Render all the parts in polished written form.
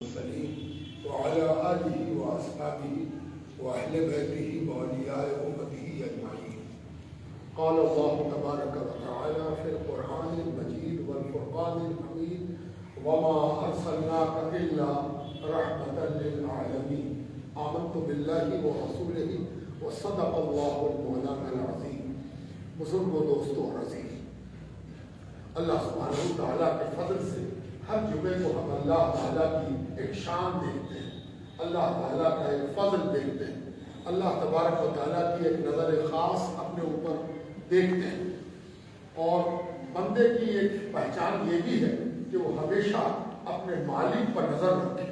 المرسلين وعلى آله وأصحابه وأهل بيته وأولياء أمته أجمعين. قال الله تبارك وتعالى في القرآن المجيد والفرقان الحميد وما أرسلناك إلا رحمة للعالمين. آمنت بالله ورسوله وصدق الله المولانا العظيم. بزرگوں، دوستوں اور عزیز، اللہ سبحانہ وتعالیٰ کے فضل سے ہر جمعے کو ہم اللہ تعالیٰ کی ایک شان دیکھتے ہیں، اللہ تعالیٰ کا ایک فضل دیکھتے ہیں، اللہ تبارک و تعالیٰ کی ایک نظر خاص اپنے اوپر دیکھتے ہیں۔ اور بندے کی ایک پہچان یہ بھی ہے کہ وہ ہمیشہ اپنے مالک پر نظر رکھے،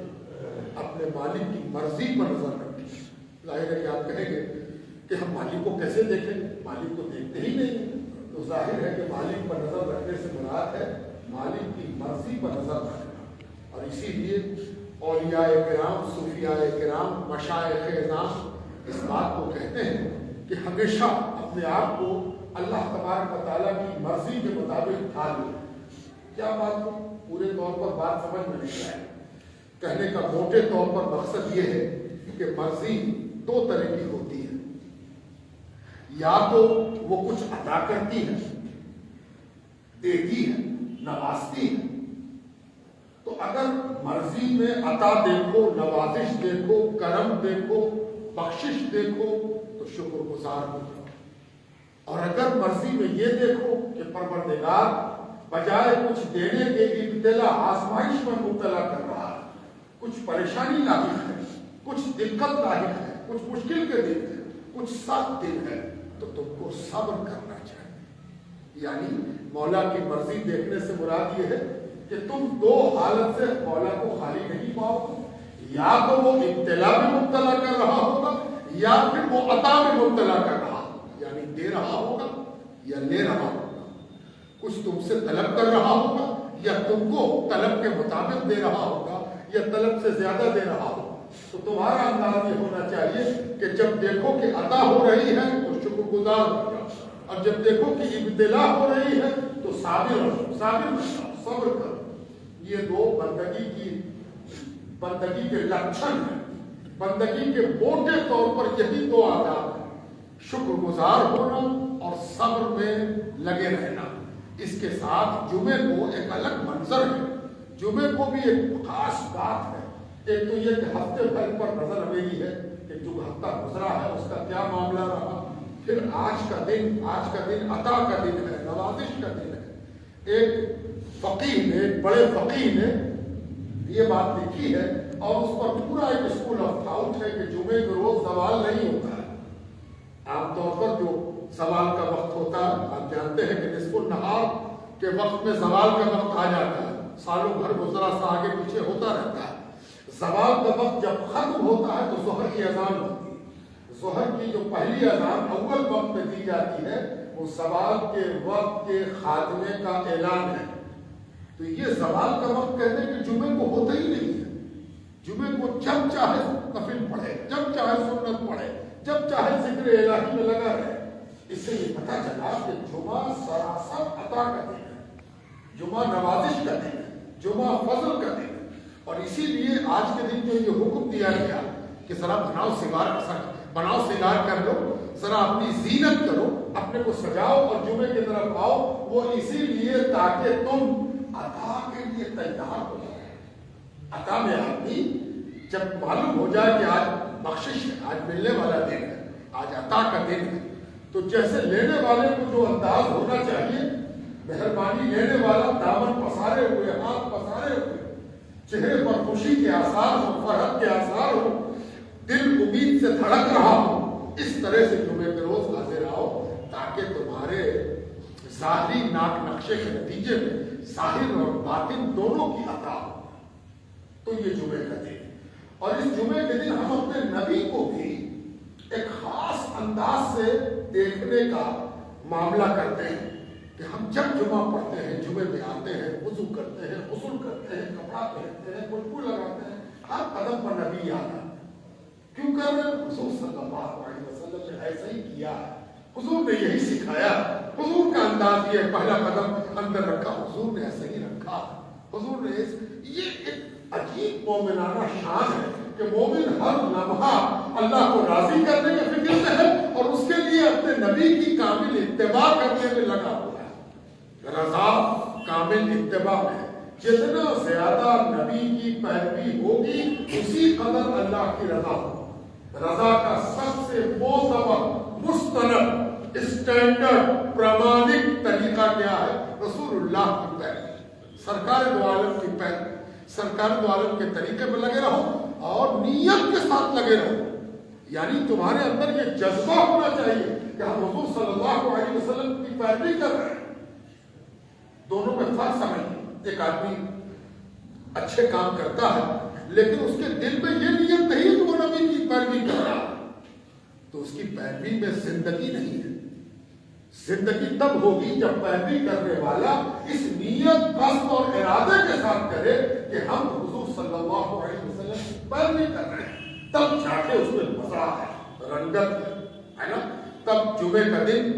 اپنے مالک کی مرضی پر نظر رکھے۔ ظاہر ہے کہ آپ کہیں گے کہ ہم مالک کو کیسے دیکھیں، مالک کو دیکھتے ہی نہیں، تو ظاہر ہے کہ مالک پر نظر رکھنے سے مراد ہے مالک کی مرضی پر نظر رکھنا۔ اور اسی لیے اولیاء کرام، صوفیاء کرام، مشائخ اعظام اس بات کو کہتے ہیں کہ ہمیشہ اپنے آپ کو اللہ تبارک و تعالیٰ کی مرضی کے مطابق ڈھال لو۔ کیا بات ہو؟ پورے طور پر بات سمجھ میں نہیں آئے۔ کہنے کا موٹے طور پر مقصد یہ ہے کہ مرضی دو طرح کی ہوتی ہے، یا تو وہ کچھ عطا کرتی ہے، دیتی ہے، نوازتی ہے۔ تو اگر مرضی میں عطا دیکھو، نوازش دیکھو، کرم دیکھو، بخشش دیکھو تو شکر گزار ہو جاؤ۔ اور اگر مرضی میں یہ دیکھو کہ پروردگار بجائے کچھ دینے کے ابتلا آزمائش میں مبتلا کر رہا ہے، کچھ پریشانی لاحق ہے، کچھ دقت لاحق ہے، کچھ مشکل کے دن ہے، کچھ سخت دن ہے، تو تم کو صبر کرنا چاہیے۔ یعنی مولا کی مرضی دیکھنے سے مراد یہ ہے کہ تم دو حالت سے مولا کو خالی نہیں پاؤ گے، یا تو وہ ابتلا میں مبتلا کر رہا ہوگا یا پھر وہ عطا میں مبتلا کر رہا ہوگا، یعنی دے رہا ہوگا یا لے رہا ہوگا، کچھ تم سے طلب کر رہا ہوگا یا تم کو طلب کے مطابق دے رہا ہوگا یا طلب سے زیادہ دے رہا ہوگا۔ تو تمہارا انداز یہ ہونا چاہیے کہ جب دیکھو کہ عطا ہو رہی ہے تو شکر گزار ہو جاؤ، اور جب دیکھو کہ ابتلا ہو رہی ہے تو صابر بن جاؤ، صبر کرو۔ یہ دو بندگی کے لکھن ہیں، بندگی کے موٹے طور پر یہی دو آداب ہیں، شکر گزار ہونا اور صبر میں لگے رہنا۔ اس کے ساتھ جمعے کو ایک الگ منظر ہے، جمعے کو بھی ایک خاص بات ہے۔ ایک تو یہ کہ ہفتے بھر پر نظر آویلی ہے کہ جو ہفتہ گزرا ہے اس کا کیا معاملہ رہا، پھر آج کا دن عطا کا دن ہے، نوازش کا دن ہے۔ ایک فقیہ نے، ایک بڑے فقیہ نے یہ بات لکھی ہے اور اس پر پورا ایک اسکول آف تھاؤٹ ہے کہ جمعے کے روز زوال نہیں ہوتا ہے۔ عام طور پر جو زوال کا وقت ہوتا ہے، آپ جانتے ہیں کہ نصف النہار کے وقت میں زوال کا وقت آ جاتا ہے، سالوں بھر گزرا سا آگے پیچھے ہوتا رہتا ہے۔ زوال کا وقت جب ختم ہوتا ہے تو ظہر کی اذان ہوتی ہے۔ ظہر کی جو پہلی اذان اول وقت میں دی جاتی ہے وہ زوال کے وقت کے خاتمے کا اعلان ہے۔ تو یہ زوال کا وقت کہتے ہیں کہ جمعے کو ہوتا ہی نہیں ہے۔ جمعے کو جب چاہے نفل پڑھے، جب چاہے سنت پڑھے، جب چاہے ذکر الہی میں لگا رہے۔ اس سے یہ پتہ چلا کہ جمعہ سراسر عطا کا دن ہے، جمعہ نوازش کا دن ہے، جمعہ فضل کا دن ہے۔ اور اسی لیے آج کے دن جو یہ حکم دیا گیا کہ ذرا بناؤ سنگار کر لو، ذرا اپنی زینت کرو، اپنے کو سجاؤ اور جمعے کی طرف آؤ، وہ اسی لیے تاکہ تم عطا کے لیے تیار ہو جائے۔ عطا میں آدمی جب معلوم ہو جائے کہ آج بخشش ہے، آج ملنے والا دن ہے، آج عطا کا دن ہے، تو جیسے لینے والے کو جو انداز ہونا چاہیے، مہربانی لینے والا دامن پسارے ہوئے، ہاتھ پسارے ہوئے، چہرے پر خوشی کے آثار ہو، فرحت کے آثار ہو، دل امید سے دھڑک رہا ہو، اس طرح سے جمعے کے روز حاضر آؤ تاکہ تمہارے ظاہری ناک نقشے کے نتیجے میں ظاہر اور باطن دونوں کی عطا ہو۔ تو یہ جمعے کا دن، اور اس جمعے کے دن ہم اپنے نبی کو بھی ایک خاص انداز سے دیکھنے کا معاملہ کرتے ہیں کہ ہم جب جمعہ پڑھتے ہیں، جمعے میں آتے ہیں، وضو کرتے ہیں، غسل کرتے ہیں، کپڑا پہنتے ہیں، خوشبو لگاتے ہیں، ہر قدم پر نبی آتا ہے۔ کیوں کر رہے ہیں؟ حضور صلی اللہ علیہ وسلم نے ایسا ہی کیا ہے، حضور نے یہی سکھایا، حضور کا انداز یہ پہلا قدم اندر رکھا، حضور نے ایسا ہی رکھا، حضور نے یہ ایک عجیب مومنانہ شان ہے کہ مومن ہر لمحہ اللہ کو راضی کرنے کے فکر میں ہے اور اس کے لیے اپنے نبی کی کامل اتباع کرنے میں لگا ہوا ہے۔ رضا کامل اتباع ہے، جتنا زیادہ نبی کی پیروی ہوگی اسی قدر اللہ کی رضا ہوگی۔ رضا کا سب سے معتبر مستند اسٹینڈرڈ پرامانک طریقہ کیا ہے؟ رسول اللہ کی پیروی، سرکار دو عالم کی پیروی، سرکار دو عالم کے طریقے پر لگے رہو اور نیت کے ساتھ لگے رہو، یعنی تمہارے اندر یہ جذبہ ہونا چاہیے کہ ہم حضور صلی اللہ علیہ وسلم کی پیروی کر رہے ہیں۔ دونوں میں فرق سمجھیں، ایک آدمی اچھے کام کرتا ہے لیکن اس کے دل میں یہ نیت نہیں کہ وہ نبی کی پیروی کر رہا ہے، تو اس کی پیروی میں زندگی نہیں ہے۔ زندگی تب ہوگی جب پیروی کرنے والا اس نیت، قصد اور ارادے کے ساتھ کرے کہ ہم حضور صلی اللہ علیہ وسلم کی پیروی کر رہے ہیں، تب جا کے اس میں مزہ ہے، رنگت ہے نا۔ تب جمعے کا دن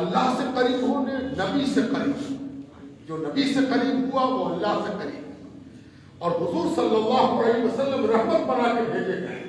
اللہ سے قریب ہونے، نبی سے قریب، جو نبی سے قریب ہوا وہ اللہ سے قریب، اور حضور صلی اللہ علیہ وسلم رحمت بنا کے بھیجے گئے،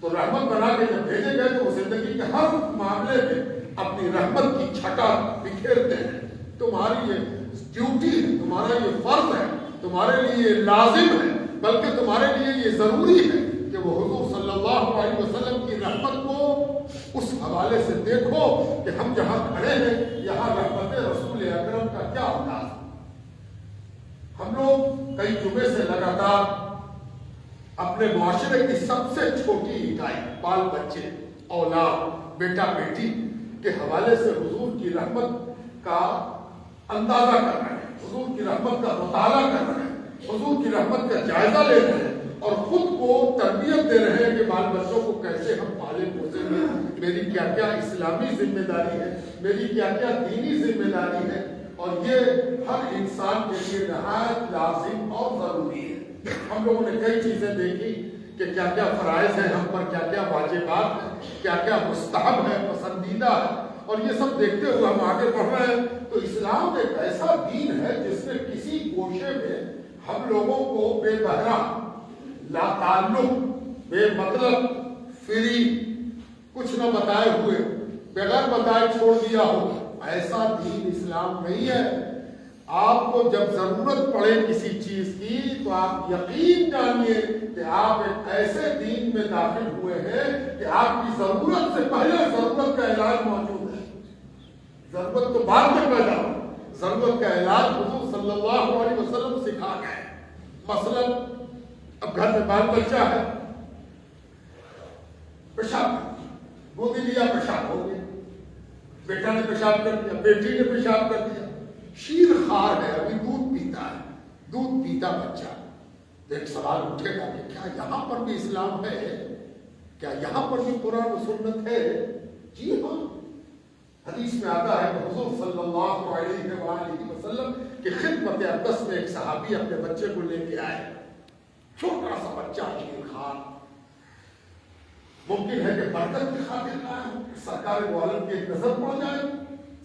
تو رحمت بنا کے جب بھیجے گئے تو وہ زندگی کے ہر معاملے میں اپنی رحمت کی چھٹا بکھیرتے ہیں۔ تمہاری یہ ڈیوٹی ہے، تمہارا یہ فرض ہے، تمہارے لیے یہ لازم ہے، بلکہ تمہارے لیے یہ ضروری ہے کہ وہ حضور صلی اللہ علیہ وسلم کی رحمت کو اس حوالے سے دیکھو کہ ہم جہاں کھڑے ہیں یہاں رحمت رسول اکرم کا کیا انداز ہے۔ ہم لوگ کئی جمعے سے لگاتار اپنے معاشرے کی سب سے چھوٹی اکائی، بال بچے، اولاد، بیٹا بیٹی کے حوالے سے حضور کی رحمت کا اندازہ کر رہے ہیں، حضور کی رحمت کا مطالعہ کر رہے ہیں، حضور کی رحمت کا جائزہ لے رہے ہیں اور خود کو تربیت دے رہے ہیں کہ بال بچوں کو کیسے ہم پالے پوسیں گے، میری کیا کیا اسلامی ذمہ داری ہے، میری کیا کیا دینی ذمہ داری ہے، اور یہ ہر انسان کے لیے نہایت لازم اور ضروری ہے۔ ہم لوگوں نے کئی چیزیں دیکھی کہ کیا کیا فرائض ہیں ہم پر، کیا کیا واجبات ہیں، کیا کیا مستحب ہے، پسندیدہ ہے، اور یہ سب دیکھتے ہوئے ہم آگے بڑھ رہے ہیں۔ تو اسلام ایک ایسا دین ہے جس میں کسی گوشے میں ہم لوگوں کو بے بہرا، لا تعلق، بے مطلب، فری، کچھ نہ بتائے ہوئے، بغیر بتائے چھوڑ دیا ہو، ایسا دین اسلام نہیں ہے۔ آپ کو جب ضرورت پڑے کسی چیز کی تو آپ یقین جانیے کہ آپ ایک ایسے دین میں داخل ہوئے ہیں کہ آپ کی ضرورت سے پہلے ضرورت کا علاج موجود ہے۔ ضرورت تو بعد میں پیدا ہو، ضرورت کا علاج حضور صلی اللہ علیہ وسلم سکھا گئے۔ مثلا اب گھر میں بال بچہ ہے، پیشاب گودی لیا، پیشاب ہو گیا، بیٹا نے پیشاب کر دیا، بیٹی نے پیشاب کر دیا، شیر خار ہے، ابھی دودھ پیتا ہے، دودھ پیتا بچہ، تو ایک سوال اٹھے گا کہ کیا یہاں پر بھی اسلام ہے؟ کیا یہاں پر بھی قرآن و سنت ہے؟ جی ہاں، حدیث میں آتا ہے کہ حضور صلی اللہ علیہ وآلہ وسلم کی خدمت اقدس میں ایک صحابی اپنے بچے کو لے کے آئے، چھوٹا سا بچہ، شیر خار، ممکن ہے کہ برکت کی خاطر آیا ہو، سرکار دو عالم کی ایک نظر پڑ جائے،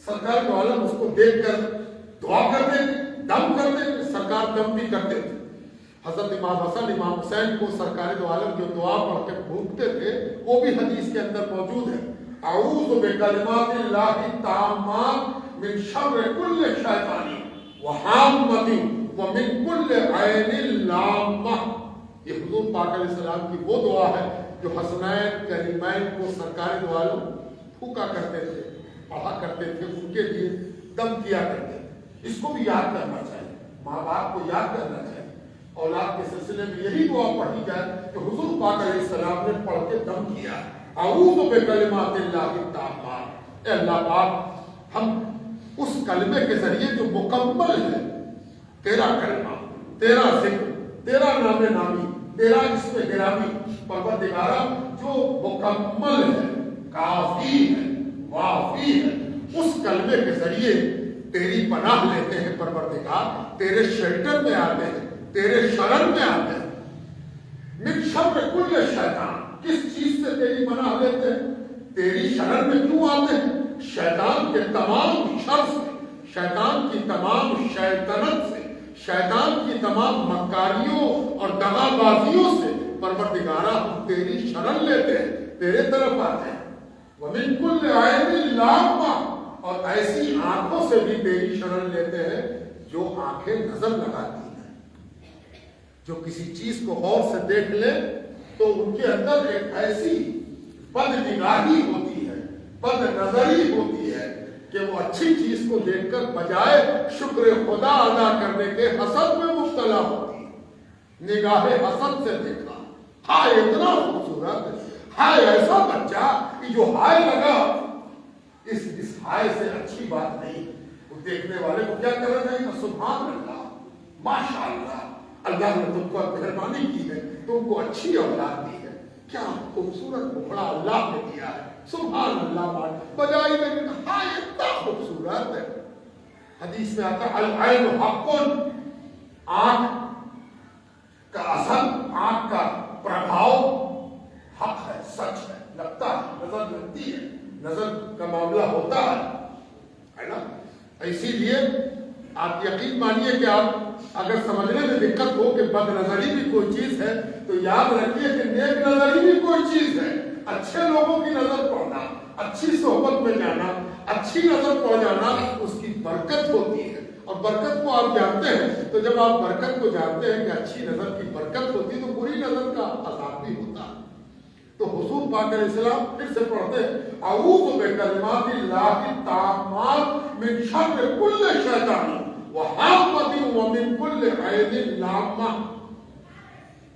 سرکار دو عالم اس کو دیکھ کر دعا کر دیں، دم کر دیں، سرکار دم بھی کرتے تھے۔ حضرت امام حسن امام حسین کو سرکار دو عالم جو دعا پڑھ کے بھونکتے تھے وہ بھی حدیث کے اندر موجود ہے، اعوذ بکلمات اللہ التامات من شر کل شیطان وہامۃ ومن کل عین لامہ۔ یہ حضور پاک علیہ السلام کی وہ دعا ہے جو حسنین کریمین کو سرکار دو عالم پھونکا کرتے تھے، پڑھا کرتے تھے، ان کے لیے دم کیا کرتے تھے۔ اس کو بھی یاد کرنا چاہیے، ماں باپ کو یاد کرنا چاہیے، اولاد کے سلسلے میں یہی دعا پڑھی جائے کہ حضور پاک علیہ السلام نے پڑھ کے دم کیا، اعوذ بکلمات اللہ التامات۔ اے اللہ پاک، ہم اس کلمے کے ذریعے جو مکمل ہے، تیرا کلمہ، تیرا ذکر، تیرا نام نامی، تیرا اسم گرامی، پروردگارا جو مکمل ہے، کافی ہے، وافی ہے، اس کلمے کے ذریعے تیری پناہ لیتے ہیں پروردگار، تیرے شیلٹر میں آتے ہیں، تیرے شرن میں آتے ہیں۔ من شر کل شیطان، کس چیز سے تیری پناہ لیتے ہیں؟ تیری شرن میں کیوں آتے ہیں؟ شیطان کے تمام شر سے، شیطان کی تمام شیطنت سے، شیطان کی تمام مکاریوں اور دغا بازیوں سے پروردگارا ہم تیری شرن لیتے ہیں، تیرے طرف آتے ہیں۔ وَمِن كُلِّ عَيْنٍ لَامَّةٍ، اور ایسی آنکھوں سے بھی تیری شرن لیتے ہیں جو آنکھیں نظر لگاتی ہیں، جو کسی چیز کو غور سے دیکھ لے تو ان کے اندر ایک ایسی بد نگاہی ہوتی ہے، بد نظری ہوتی ہے کہ وہ اچھی چیز کو دیکھ کر بجائے شکر خدا ادا کرنے کے حسد میں مبتلا ہوتی ہے۔ نگاہ حسد سے دیکھا، ہائے اتنا خوبصورت، ہائے ایسا بچہ کہ جو ہائے لگا، اس ہائے سے اچھی بات نہیں۔ وہ دیکھنے والے کو کیا کرنا چاہیے؟ سبحان اللہ، ماشاء اللہ، اللہ نے تم کو مہربانی کی ہے، تم کو اچھی اولاد دی ہے، کیا خوبصورت ٹکڑا اللہ نے دیا ہے، سبحان اللہ، بجائے لیکن ہائے اتنا خوبصورت ہے۔ حدیث میں آتا ہے العین حق، آنکھ کا اثر، آنکھ کا پربھاؤ حق ہے، سچ ہے، لگتا ہے، نظر لگتی ہے، نظر کا معاملہ ہوتا ہے نا۔ اسی لیے آپ یقین مانیے کہ آپ اگر سمجھنے میں دقت ہو کہ بد نظری بھی کوئی چیز ہے تو یاد رکھیے کہ نیک نظری بھی کوئی چیز ہے۔ اچھے لوگوں کی نظر پڑنا، اچھی صحبت میں جانا، اچھی نظر پڑ جانا، اس کی برکت ہوتی ہے۔ اور برکت کو آپ جانتے ہیں تو جب آپ برکت کو جانتے ہیں کہ اچھی نظر کی برکت ہوتی ہے تو بری نظر کا عذاب بھی ہوتا ہے۔ تو حضور پاک علیہ السلام پھر سے پڑھتے ہیں اعوذ بکلمات اللہ التامات من شر کل شیطان وحامۃ ومن کل عین لامہ،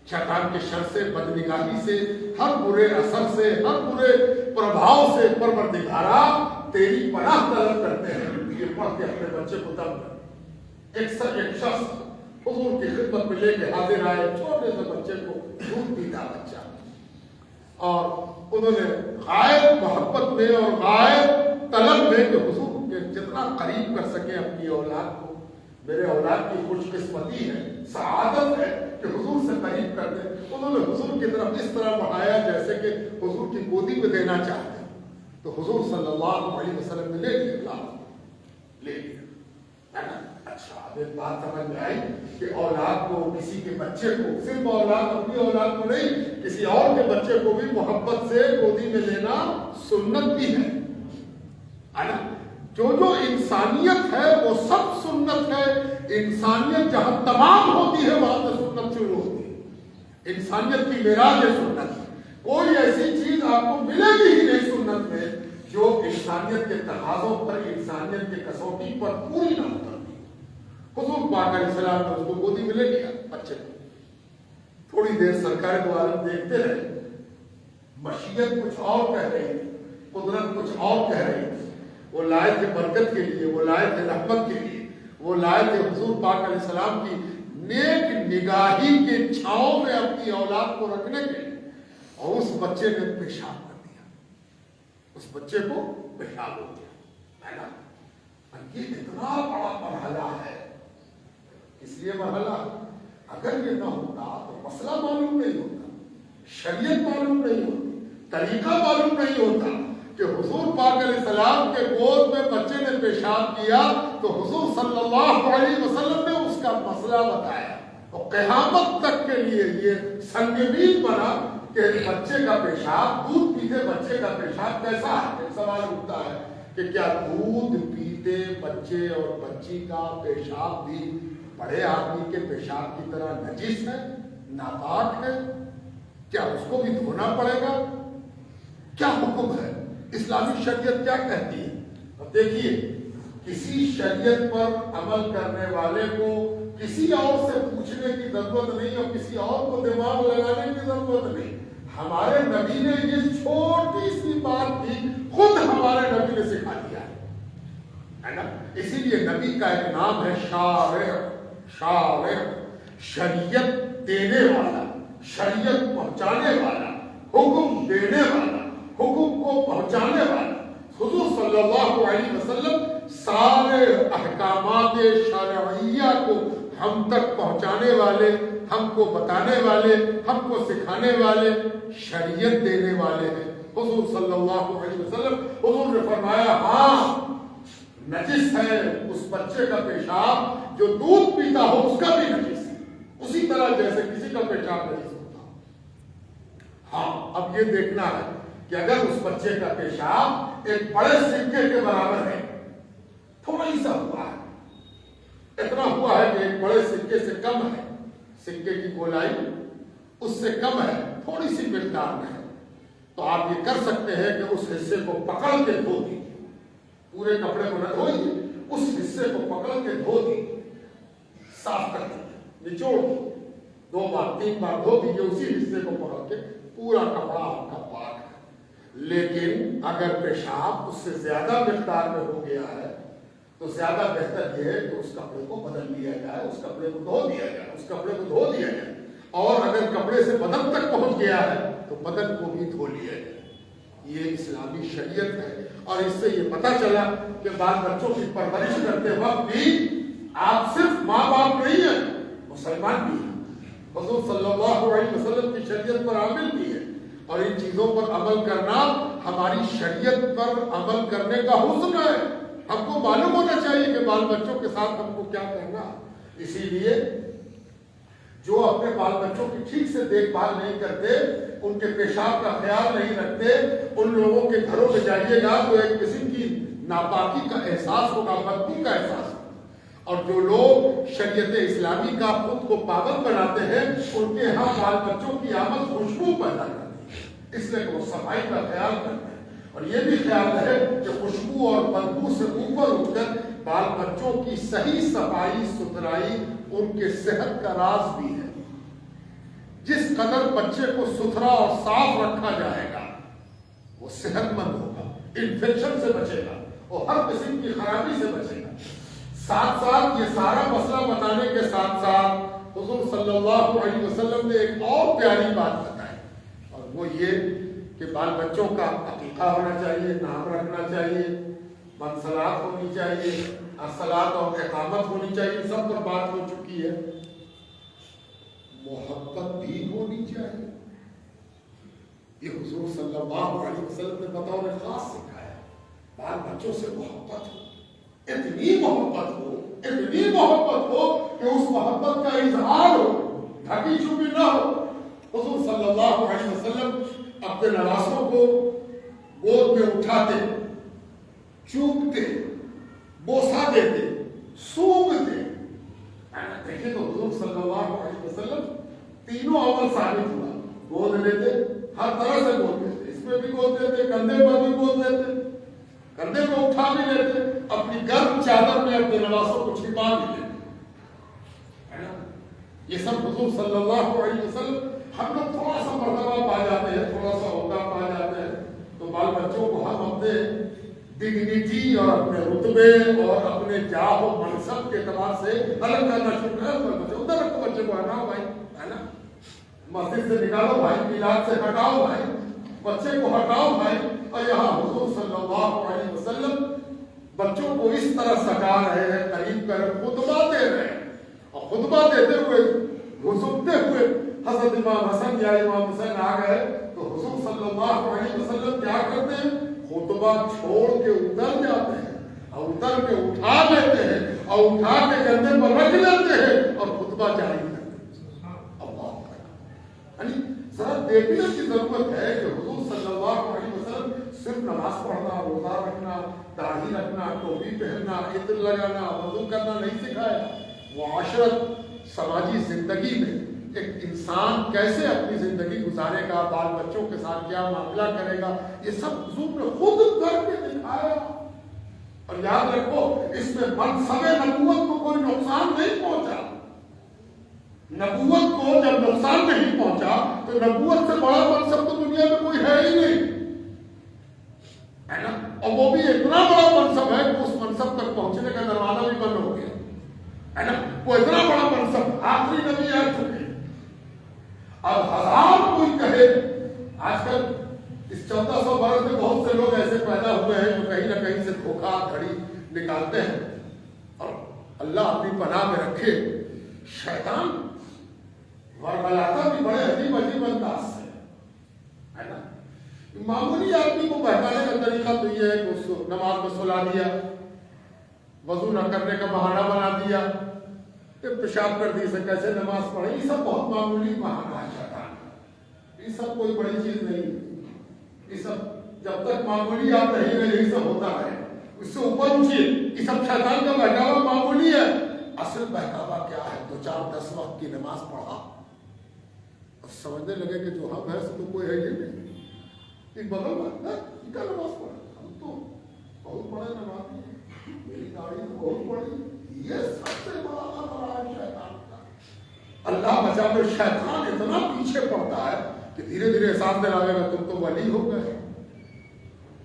شیطان کے شر سے، بد نگاہی سے، ہر برے اثر سے، ہر برے پربھاؤ سے پروردگارا تیری پناہ طلب کرتے ہیں۔ یہ پڑھ کے اپنے بچے کو تب ایک شخص حضور کی خدمت میں لے کے حاضر آئے، چھوٹے سے بچے کو، دودھ پیتا بچہ، اور انہوں نے غائب محبت میں اور غائب طلب میں کہ حضور کے جتنا قریب کر سکیں اپنی اولاد کو، میرے اولاد کی خوش قسمتی ہے، سعادت ہے کہ حضور سے قریب کر دیں، انہوں نے حضور کی طرف اس طرح بڑھایا جیسے کہ حضور کی گودی میں دینا چاہتے ہیں۔ تو حضور صلی اللہ علیہ وسلم نے لے لیا، لے لیا۔ اچھا، اب ایک بات سمجھ میں آئی کہ اولاد کو، کسی کے بچے کو، صرف اولاد، اپنی اولاد کو نہیں، کسی اور کے بچے کو بھی محبت سے گودی میں لینا سنت بھی ہے نا۔ جو انسانیت ہے وہ سب سنت ہے۔ انسانیت جہاں تمام ہوتی ہے وہاں سے سنت شروع ہوتی ہے۔ انسانیت کی معراج ہے سنت۔ کوئی ایسی چیز آپ کو ملے گی ہی نہیں سنت میں جو انسانیت کے تقاضوں پر، انسانیت کے کسوٹی پر پوری نہ اترتی۔ حضور پاک علیہ السلام نے اس کو گودی میں لے لیا بچے کو، تھوڑی دیر سرکار دو عالم دیکھتے رہے، مشیت کچھ اور کہہ رہی تھی، قدرت کچھ اور کہہ رہی تھی۔ وہ لائے تھے برکت کے لیے، وہ لائے تھے رحمت کے لیے، وہ لائے تھے حضور پاک علیہ السلام کی نیک نگاہی کے چھاؤں میں اپنی اولاد کو رکھنے کے لیے، اور اس بچے نے پیشاب کر دیا، اس بچے کو پیشاب ہو گیا۔ یہ اتنا بڑا مرحلہ ہے، اس لیے مرحلہ اگر یہ نہ ہوتا تو مسئلہ معلوم نہیں ہوتا، شریعت معلوم نہیں ہوتی، طریقہ معلوم نہیں ہوتا کہ حضور پاک علیہ السلام کے گود میں بچے نے پیشاب کیا تو حضور صلی اللہ علیہ وسلم نے اس کا مسئلہ بتایا، اور قیامت تک کے لیے یہ سنگین بنا کہ بچے کا پیشاب، دودھ پیتے بچے کا پیشاب کیسا ہے۔ سوال اٹھتا ہے کہ کیا دودھ پیتے بچے اور بچی کا پیشاب بھی بڑے آدمی کے پیشاب کی طرح نجس ہے، ناپاک ہے؟ کیا اس کو بھی دھونا پڑے گا؟ کیا حکم ہے؟ اسلامی شریعت کیا کہتی ہے؟ اب دیکھیے، کسی شریعت پر عمل کرنے والے کو کسی اور سے پوچھنے کی ضرورت نہیں اور کسی اور کو دماغ لگانے کی ضرورت نہیں۔ ہمارے نبی نے یہ چھوٹی سی بات بھی خود ہمارے نبی نے سکھا دیا ہے نا۔ اسی لیے نبی کا ایک نام ہے شارع، شارع، شریعت دینے والا، شریعت پہنچانے والا، حکم دینے والا، حکم کو پہنچانے والا۔ حضور صلی اللہ علیہ وسلم سارے احکامات شرعیہ کو ہم تک پہنچانے والے، ہم کو بتانے والے، ہم کو سکھانے والے، شریعت دینے والے ہیں۔ حضور صلی اللہ علیہ وسلم، حضور نے فرمایا ہاں نجس ہے، اس بچے کا پیشاب جو دودھ پیتا ہو اس کا بھی نجس ہے، اسی طرح جیسے کسی کا پیشاب نجس ہوتا ہو۔ ہاں، اب یہ دیکھنا ہے کہ اگر اس بچے کا پیشاب ایک بڑے سکے کے برابر ہے، تھوڑا ہی سا ہوا ہے، اتنا ہوا ہے کہ ایک بڑے سکے سے کم ہے، سکے کی گولائی اس سے کم ہے، تھوڑی سی مقدار میں ہے، تو آپ یہ کر سکتے ہیں کہ اس حصے کو پکڑ کے دھو دیجیے، پورے کپڑے کو نہ دھوئیے، اس حصے کو پکڑ کے دھو دیجیے، صاف کر دیجیے، نچوڑ دیجیے، 2 بار 3 بار دھو دیجیے اسی حصے کو پکڑ کے، پورا کپڑا آپ کا پاک ہے۔ لیکن اگر پیشاب اس سے زیادہ مقدار میں ہو گیا ہے تو زیادہ بہتر یہ ہے کہ اس کپڑے کو بدل دیا جائے، اس کپڑے کو دھو دیا جائے، اس کپڑے کو دھو دیا جائے، اور اگر کپڑے سے بدن تک پہنچ گیا ہے تو بدن کو بھی دھو لیا جائے۔ یہ اسلامی شریعت ہے، اور اس سے یہ پتہ چلا کہ بال بچوں کی پرورش کرتے وقت بھی آپ صرف ماں باپ نہیں ہیں، مسلمان بھی ہیں، حضور صلی اللہ علیہ وسلم کی شریعت پر عامل بھی ہے، اور ان چیزوں پر عمل کرنا ہماری شریعت پر عمل کرنے کا حسن ہے۔ ہم کو معلوم ہونا چاہیے کہ بال بچوں کے ساتھ ہم کو کیا کرنا ہے۔ اسی لیے جو اپنے بال بچوں کی ٹھیک سے دیکھ بھال نہیں کرتے، ان کے پیشاب کا خیال نہیں رکھتے، ان لوگوں کے گھروں میں جائیے گا تو ایک قسم کی ناپاکی کا احساس ہوگا، بدبو کا احساس ہوگا، اور جو لوگ شریعت اسلامی کا خود کو پابند بناتے ہیں ان کے یہاں بال بچوں کی آمد خوشبو پیدا کرتی ہے، اس لیے وہ صفائی کا خیال کرتے ہیں، اور یہ بھی خیال ہے کہ خوشبو اور بدبو سے اوپر اٹھ کر بال بچوں کی صحیح صفائی ستھرائی ان کے صحت کا راز بھی ہے۔ جس قدر بچے کو ستھرا اور صاف رکھا جائے گا وہ صحت مند ہوگا، انفیکشن سے بچے گا، وہ ہر قسم کی خرابی سے بچے گا۔ ساتھ ساتھ یہ سارا مسئلہ بتانے کے ساتھ ساتھ حضور صلی اللہ علیہ وسلم نے ایک اور پیاری بات بتائی، اور وہ یہ کہ بال بچوں کا عقیقہ ہونا چاہیے، نام رکھنا چاہیے، منسلات ہونی چاہیے، الصلاۃ اور اقامت ہونی چاہیے، سب پر بات ہو چکی ہے۔ محبت بھی ہونی چاہیے، یہ حضور صلی اللہ علیہ وسلم نے بطور خاص سکھایا۔ بال بچوں سے محبت ہو، اتنی محبت ہو، اتنی محبت ہو کہ اس محبت کا اظہار ہو، ڈھکی چھپی نہ ہو۔ حضور صلی اللہ علیہ وسلم اپنے نواسوں کو گود میں اٹھاتے، چومتے، بوسہ دیتے، سونگتے۔ دیکھیں تو حضور صلی اللہ علیہ وسلم تینوں عمل ثابت ہوا، گود لیتے، ہر طرح سے گود لیتے، اس میں بھی گود دیتے، کندھے پر بھی گود دیتے، کندھے کو اٹھا بھی لیتے، اپنی گرم چادر میں اپنے نواسوں کو چھپا بھی لیتے۔ یہ سب حضور صلی اللہ علیہ وسلم۔ ہم لوگ تھوڑا سا مرتبہ پا جاتے ہیں، تھوڑا سا عہدہ پا جاتے ہیں، تو بال بچوں کو ہم اپنے ڈگنیٹی اور اپنے رتبے اور اپنے جاہ و منصب کے اعتبار سے الگ کرنا شروع کریں۔ بچے ادھر رکھو، بچے کو ہٹاؤ بھائی، ہے نا، مسجد سے نکالو بھائی، میلاد سے ہٹاؤ بھائی، بچے کو ہٹاؤ بھائی۔ اور یہاں حضور صلی اللہ علیہ وسلم بچوں کو اس طرح سجا رہے ہیں، قریب کر خطبہ دے رہے ہیں، اور خطبہ دیتے ہوئے گھسکتے ہوئے حضرت امام حسن یا امام حسین آ گئے تو حضور صلی اللہ علیہ وسلم کیا کرتے ہیں؟ خطبہ چھوڑ کے اتر جاتے ہیں، اور اتر کے اٹھا لیتے ہیں، اور اٹھا کے کندھے پر رکھ لیتے ہیں، اور خطبہ جاری کرتے ہیں۔ اللہ یعنی ذرا دیکھنے کی ضرورت ہے کہ حضور صلی اللہ علیہ وسلم صرف نماز پڑھنا، روزہ رکھنا، داڑھی رکھنا، ٹوپی پہننا، عطر لگانا، وضو کرنا نہیں سکھایا۔ معاشرت، سماجی زندگی میں ایک انسان کیسے اپنی زندگی گزارے گا، بال بچوں کے ساتھ کیا معاملہ کرے گا، یہ سب حضور نے خود کر کے دکھایا۔ اور یاد رکھو، اس میں منصب نبوت کو کوئی نقصان نہیں پہنچا۔ نبوت کو جب نقصان نہیں پہنچا تو نبوت سے بڑا منصب تو دنیا میں کوئی ہے ہی نہیں، ہے نا، اور وہ بھی اتنا بڑا منصب ہے کہ اس منصب تک پہنچنے کا دروازہ بھی بند ہو گیا، ہے نا، وہ اتنا بڑا منصب، آخری نبی آ چکے۔ اب ہزار کوئی کہے، آج کل اس 1400 برس میں بہت سے لوگ ایسے پیدا ہوئے ہیں جو کہیں نہ کہیں سے دھوکہ دھڑی نکالتے ہیں، اور اللہ اپنی پناہ میں رکھے، شیطان ورملاتا بھی بڑے عجیب عجیب انداز سے، ہے نا۔ معمولی آدمی کو بہکانے کا طریقہ تو یہ ہے کہ اس کو نماز میں سلا دیا، وضو نہ کرنے کا بہانہ بنا دیا، پیشاب کر دی سے کیسے نماز پڑھے، یہ سب بہت معمولی بہانہ ہے شیطان کا، یہ سب کوئی بڑی چیز نہیں، یہ سب جب تک معمولی آپ رہیں گے یہی سب ہوتا ہے، اس سے اوپر اٹھیے، یہ سب شیطان کا بہکاوا معمولی ہے، اصل بہکاوا کیا ہے؟ تو 4-10 وقت کی نماز پڑھا اور سمجھنے لگے کہ جو ہم ہے تو کوئی ہے یہ نہیں، ایک بغل میں کیا نماز پڑھا، ہم تو بہت بڑے نمازی ہیں، میری گاڑی تو بہت بڑی، یہ سب سے بڑا خطرہ ہے شیطان کا۔ اللہ بچا کر شیطان اتنا پیچھے پڑتا ہے کہ دھیرے دھیرے احساس دلاوے گا تم تو ولی ہو گئے۔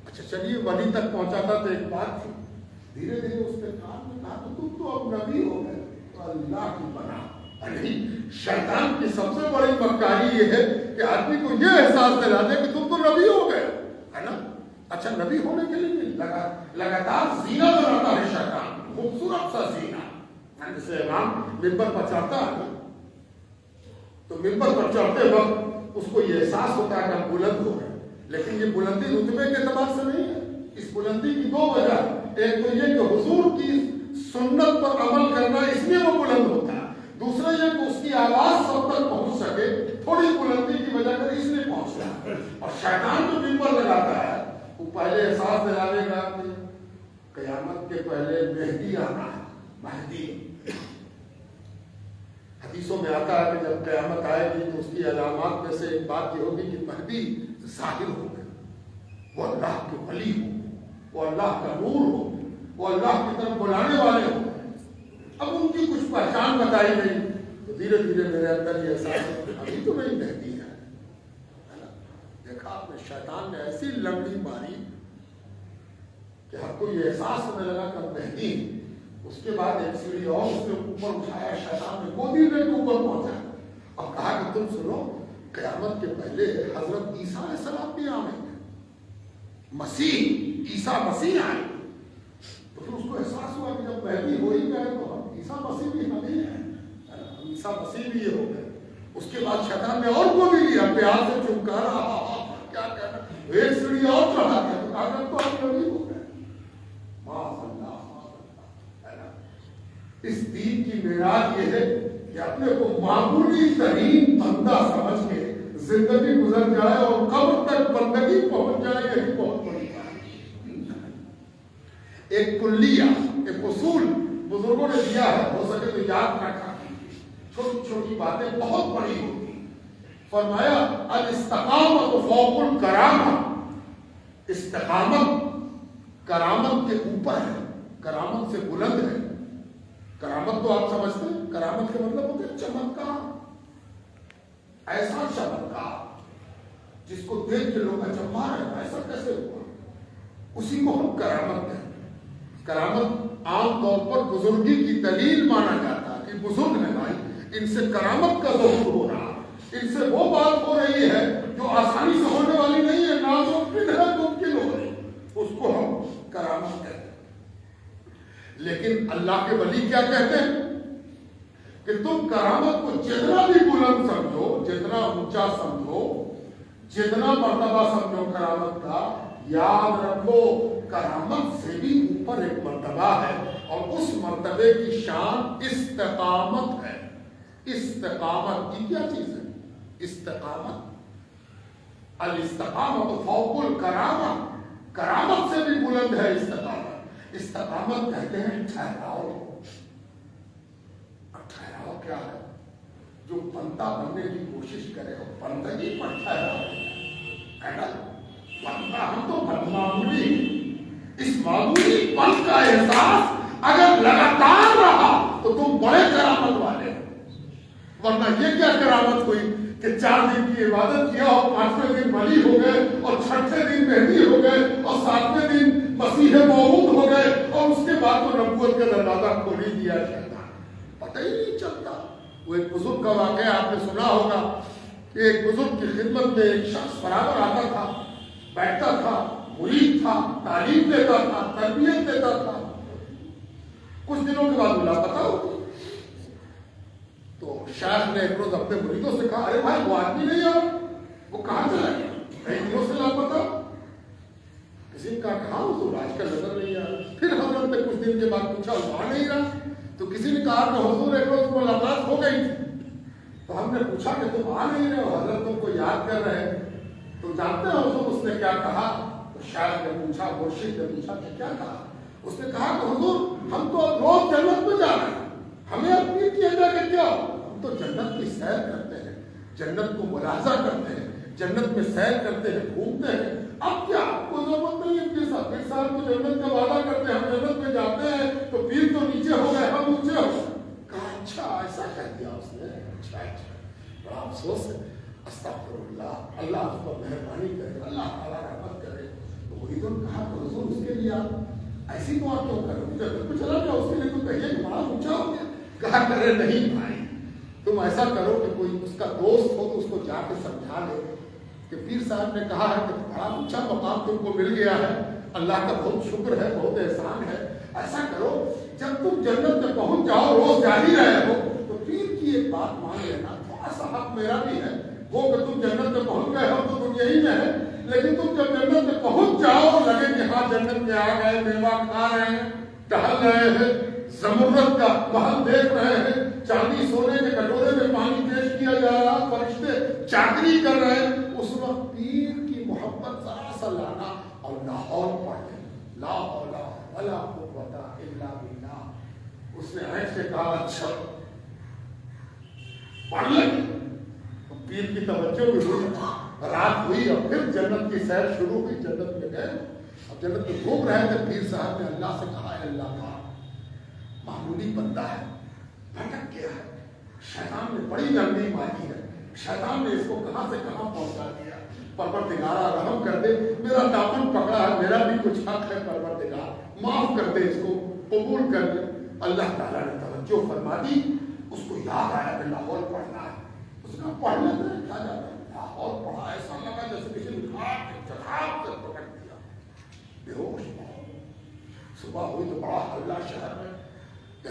اچھا چلیے ولی تک پہنچاتا تو ایک بات تھی، دھیرے دھیرے اس کے کان میں کہا تو تم تو اب نبی ہو گئے، تو اللہ کی بنا نہیں۔ شیطان کی سب سے بڑی مکاری یہ ہے کہ آدمی کو یہ احساس دلا دے کہ تم تو نبی ہو گئے، ہے نا؟ اچھا نبی ہونے کے لیے لگاتار زینہ بناتا ہے شیطان، خوبصورت سا زینہ، جیسے امام ممبر پر چڑھتا ہے نا تو ممبر پر چڑھتے وقت اس کو یہ احساس ہوتا ہے کہ ہم بلند ہو گئے، لیکن یہ بلندی رتبے کے اعتبار سے نہیں ہے، اس بلندی کی دو وجہ، ایک تو یہ کہ حضور کی سنت پر عمل کرنا اس لیے وہ بلند ہوتا ہے، دوسرا یہ کہ اس کی آواز سب تک پہنچ سکے، تھوڑی بلندی کی وجہ سے اس لیے پہنچتا ہے۔ اور شیطان جو ممبر لگاتا ہے وہ پہلے احساس دلانے گا کہ قیامت کے پہلے مہدی آنا ہے، مہدی۔ حدیثوں میں آتا ہے کہ جب قیامت آئے گی تو اس کی علامات میں سے ایک بات یہ ہوگی کہ مہدی ظاہر ہو گئے، وہ اللہ کے ولی ہو، وہ اللہ کا نور ہو، وہ اللہ کی طرف بلانے والے ہو۔ اب ان کی کچھ پہچان بتائی نہیں تو دھیرے دھیرے میرے اندر یہ احساس ابھی تو نہیں مہدی ہے نا؟ دیکھا آپ نے شیطان نے ایسی لنگڑی ماری کہ ہر کوئی یہ احساس ہونے لگا کہ مہدی۔ اس کے بعد ایک سیڑھی اور اس نے اوپر اٹھایا، شیطان نے گودی لے کے اوپر پہنچا اور کہا کہ تم سنو، قیامت کے پہلے حضرت عیسیٰ علیہ السلام بھی آئیں گے، مسیح عیسیٰ مسیح آئیں گے۔ تو پھر اس کو احساس ہوا کہ جب مہدی ہو ہی گئے تو ہم عیسیٰ مسیح بھی ہم ہی ہیں، ہم عیسیٰ مسیح بھی یہ ہو گئے۔ اس کے بعد شیطان نے اور کو بھی لیا، پیار سے چمکا رہا، کیا کہنا، ایک سیڑھی اور چڑھا دیا تو کہا تو آپ نبی ہو گئے۔ معاذ اللہ، اس دین کی معراج یہ ہے کہ اپنے کو معمولی ترین بندہ سمجھ کے زندگی گزر جائے اور قبر تک بندگی پہنچ جائے، یہی بہت بڑی بات ہے۔ ایک کلیہ، ایک اصول بزرگوں نے دیا ہے، ہو سکے تو یاد رکھا، چھوٹی چھوٹی باتیں بہت بڑی ہوتی ہیں۔ فرمایا الاستقامت فوق الکرامہ، استقامت کرامت کے اوپر ہے، کرامت سے بلند ہے۔ کرامت تو آپ سمجھتے ہیں، کرامت کا مطلب ہوتا ہے چمتکار، ایسا چمتکار جس کو دیکھ کے لوگ اچنبھا رہے، ایسا کیسے ہوا، اسی کو ہم کرامت کہتے ہیں۔ کرامت عام طور پر بزرگی کی دلیل مانا جاتا ہے کہ بزرگ ہے بھائی، ان سے کرامت کا ظہور ہو رہا، ان سے وہ بات ہو رہی ہے جو آسانی سے ہونے والی نہیں ہے، ناممکن ہے، ممکن ہو رہی، اس کو ہم کرامت کہتے ہیں۔ لیکن اللہ کے ولی کیا کہتے ہیں کہ تم کرامت کو جتنا بھی بلند سمجھو، جتنا اونچا سمجھو، جتنا مرتبہ سمجھو کرامت کا، یاد رکھو کرامت سے بھی اوپر ایک مرتبہ ہے، اور اس مرتبے کی شان استقامت ہے۔ استقامت یہ کیا چیز ہے؟ استقامت، الاستقامت فوق الکرامہ، کرامت سے بھی بلند ہے استقامت۔ استقامت کہتے ہیں ٹھہراؤ۔ ٹھہراؤ کیا ہے؟ جو بندہ بننے کی کوشش کرے اور بندگی پر ٹھہراؤ ہے نا، بندہ ہم تو معمولی، اس معمولی پن کا احساس اگر لگاتار رہا تو تم بڑے کرامت والے ہو، ورنہ یہ کیا کرامت ہوئی کہ 4 دن کی عبادت کیا اور 5ویں دن ولی ہو گئے اور 6ویں دن مہدی ہو گئے اور 7ویں دن مسیح موعود ہو گئے اور اس کے بعد تو نبوت کا دروازہ کھول ہی دیا جاتا، پتہ ہی نہیں چلتا۔ وہ ایک بزرگ کا واقعہ آپ نے سنا ہوگا کہ ایک بزرگ کی خدمت میں ایک شخص برابر آتا تھا، بیٹھتا تھا، مرید تھا، تعلیم دیتا تھا، تربیت دیتا تھا، کچھ دنوں کے بعد لاپتہ ہو گیا۔ تو شیخ نے ایک روز اپنے مریدوں سے کہا، ارے بھائی وہ آدمی نہیں آ رہا، وہ کہاں چلا گیا؟ کئی دنوں سے لاپتہ۔ کسی نے کہا ہاں حضور آج کل نظر نہیں آ رہا۔ پھر حضرت نے کچھ دن کے بعد بات پوچھا وہ آ نہیں رہا. تو کسی نے کہا کہ حضور ایک روز ملاقات ہو گئی تھی. تو ہم نے پوچھا کہ تم آ نہیں رہے ہو, حضرت تم کو یاد کر رہے ہیں. تو جانتے ہیں حضور اس نے کیا کہا؟ تو شاید نے پوچھا, مرشد نے پوچھا کہ کیا کہا؟ اس نے کہا کہ حضور ہم تو روز جنت میں جا رہے ہیں, ہمیں اپنی کیا جا کے کیا ہو؟ ہم تو جنت کی سیر کرتے ہیں, جنت کو ملاحظہ کرتے ہیں, جنت میں سیر کرتے ہیں, گھومتے ہیں. اب کیا آپ کو ضرورت نہیں ہے پیر صاحب کو جنت کا وعدہ کرتے ہیں, ہم جنت میں جاتے ہیں تو پیر تو نیچے ہو گئے, ہم اونچے ہو گئے. کہا اچھا ایسا کہہ دیا اس نے. اچھا بڑا افسوس ہے. استغفر اللہ, اللہ اس پر مہربانی کرے, اللہ تعالیٰ رحمت کرے. تو وہی تو کہا کہ حضور اس کے لیے آپ ایسی دعا کیوں کرو, جنت میں چلا جاؤ, اس کے لیے تو کہیے کہ بڑا اونچا ہو گیا. کہا کرے نہیں بھائی, تم ایسا کرو کہ کوئی اس کا دوست ہو تو اس کو جا کے سمجھا لے کہ پیر صاحب نے کہا ہے کہ بڑا اونچا مقام تم کو مل گیا ہے, اللہ کا بہت شکر ہے, بہت احسان ہے. ایسا کرو جب تم جنت میں پہنچ جاؤ, روز جا ہی رہے ہو, تو پیر کی ایک بات مان لینا, تھوڑا سا حق میرا بھی ہے. وہ کہ تم جنت میں پہنچ گئے ہو تو تم یہی میں ہے, لیکن تم جب جنت میں پہنچ جاؤ لگے کہ ہاں جنت میں آ گئے, میوہ کھا رہے ہیں, ٹہل رہے ہیں, زمرد کا محل دیکھ رہے ہیں, چاندی سونے کے کٹورے میں پانی پیش کیا جا رہا, فرشتے چاکری کر رہے ہیں, اس وقت پیر کی محبت ذرا سا لانا اور لاہور پڑھے, لا حول ولا قوت الا باللہ. اس نے ایسے سے کہا اچھا پڑھ لیں. پیر کی توجہ بھی ہوئی, رات ہوئی اور پھر جنت کی سیر شروع ہوئی. جنت میں گئے, اب جنت میں گھوم رہے تھے. پیر صاحب نے اللہ سے کہا ہے اللہ کا معمولی بندہ ہے, بھٹک گیا ہے, شیطان نے بڑی نرمی ماری ہے, شیطان نے اس کو کہاں سے کہاں پہنچا دیا. پروردگارا رحم کر دے, میرا دامن پکڑا ہے, میرا بھی کچھ حق ہے, پروردگار معاف کر دے, اس کو قبول کر دے. اللہ تعالیٰ نے توجہ فرما دی. اس کو یاد آیا کہ لاہور پڑھنا ہے. اس نے پڑھنے میں کیا جاتا ہے, لاہور پڑھا, ایسا لگا جیسے کسی نے جھٹاپ سے پکڑ دیا, بے ہوش. صبح ہوئی تو بڑا ہلہ شہر میں,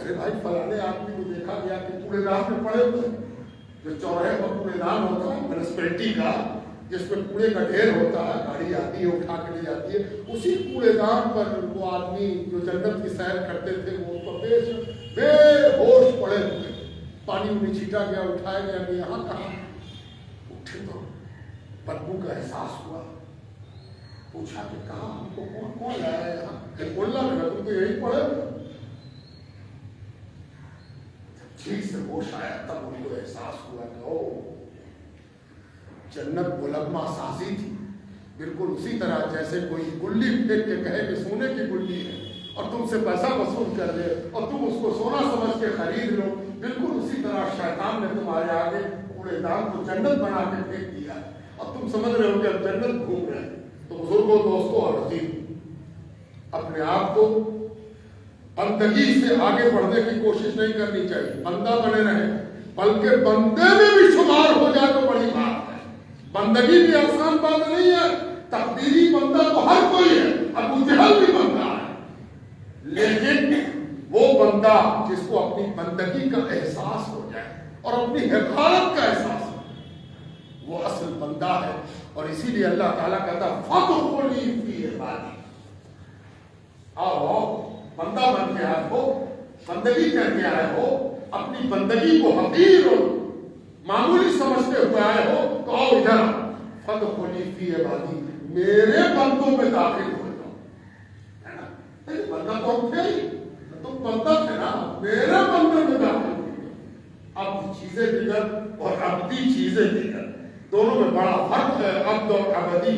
ارے بھائی فلانے آدمی کو دیکھا گیا کہ کوڑے دان میں پڑے ہوئے, جو چوراہے پر کوڑے دان ہوتا ہے میونسپلٹی کا, جس میں کوڑے کا ڈھیر ہوتا ہے, گاڑی آتی ہے اٹھا کے لے جاتی ہے, اسی کوڑے دان پر وہ آدمی جو جنت کی سیر کرتے تھے وہ تو بے ہوش پڑے ہوئے. پانی انہیں چھیٹا گیا, اٹھایا گیا, کہ یہاں کہاں. اٹھے تو بدبو کا احساس ہوا. پوچھا کہ کہاں ہم کو کون لایا ہے یہاں, کہ بولنا لگا تم تو یہی پڑے ہو. ٹھیک سے ہوش آیا تب ان کو احساس ہوا کہ او جنت ملغمہ سازی تھی, بالکل اسی طرح جیسے کوئی گلی پھینک کے کہے کہ سونے کی گلی ہے اور تم سے پیسہ وصول کر لے اور تم اس کو سونا سمجھ کے خرید لو, بالکل اسی طرح شیطان نے تمہارے آگے کوڑے دان کو جنت بنا کے پھینک دیا اور تم سمجھ رہے ہو کہ اب جنت گھوم رہے ہیں. تو بزرگوں, دوستوں اور عزیز, اپنے آپ کو بندگی سے آگے بڑھنے کی کوشش نہیں کرنی چاہیے. بندہ بنے رہے, بلکہ بندے میں بھی شمار ہو جائے تو بڑی بات ہے. بندگی بھی آسان بات نہیں ہے. تقدیری بندہ تو ہر کوئی ہے, ابو جہل بھی بندہ ہے, لیکن وہ بندہ جس کو اپنی بندگی کا احساس ہو جائے اور اپنی حقارت کا احساس ہو, وہ اصل بندہ ہے. اور اسی لیے اللہ تعالیٰ کہتا فَادْخُلِي فِی عِبَادِی, آؤ بندہ بن کے آئے ہو, بندگی کر کے آئے ہو, اپنی بندگی کو حقیر اور معمولی سمجھتے ہوئے آئے ہو, تو آؤ ادھر فَادْخُلِی فِی عِبَادِی, میرے بندوں میں داخل ہو جاؤ. بندہ کون تھے, تم بندہ تھے نا, میرے بندے میں داخل ہو جاؤ. اب چیزیں دیگر اور عبدی چیزیں دیگر, دونوں میں بڑا فرق ہے, عبد اور عبدی.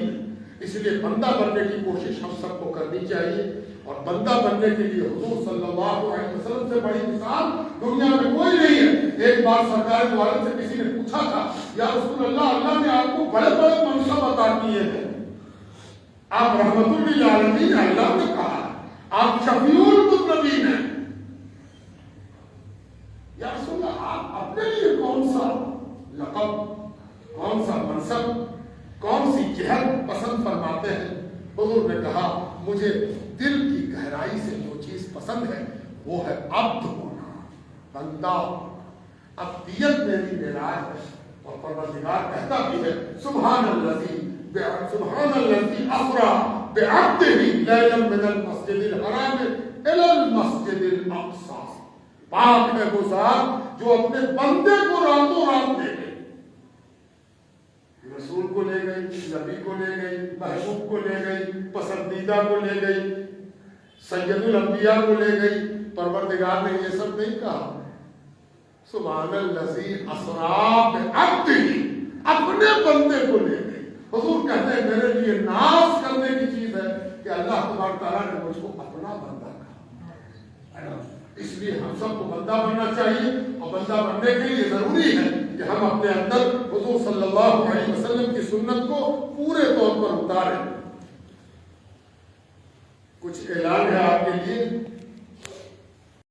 اس لیے بندہ بننے کی کوشش ہم سب کو کرنی چاہیے. اور بندہ بننے کے لیے حضور صلی اللہ علیہ وسلم سے بڑی مثال دنیا میں کوئی نہیں ہے. ایک بار سرکار دو عالم سے کسی نے پوچھا تھا, یا رسول اللہ, اللہ نے آپ کو بڑے بڑے منصب عطا کیے ہیں, آپ رحمت للعالمین ہیں, اللہ نے کہا آپ شفیع المذنبین ہیں, یا رسول اللہ آپ اپنے لیے کون سا لقب, کون سا منصب, کون سی جہت پسند فرماتے ہیں؟ حضور نے کہا مجھے دل کی گہرائی سے جو چیز پسند ہے وہ ہے عبد ہونا, بندہ. عبدیت میری معراج ہے. اور پروردگار کہتا بھی ہے سبحان الذی اسری بعبدہ لیلا من المسجد الحرام الی المسجد الاقصی، پاک ہے وہ ذات جو اپنے بندے کو راتوں رات لے گئی، رسول کو لے گئی، نبی کو لے گئی، محبوب کو لے گئی، پسندیدہ کو لے گئی، سید الانبیاء کو لے گئی۔ پروردگار نے یہ سب نہیں کہا سبحان الذی اسری بعبدہ، اپنے بندے کو لے گئی۔ حضور کہتے ہیں میرے لیے ناز کرنے کی چیز ہے کہ اللہ تبارک تعالیٰ نے مجھ کو اپنا بندہ کہا، اس لیے ہم سب کو بندہ بننا چاہیے، اور بندہ بننے کے لیے ضروری ہے کہ ہم اپنے اندر حضور صلی اللہ علیہ وسلم کی سنت کو پورے طور پر اتاریں۔ کچھ اعلان ہے آپ کے لیے۔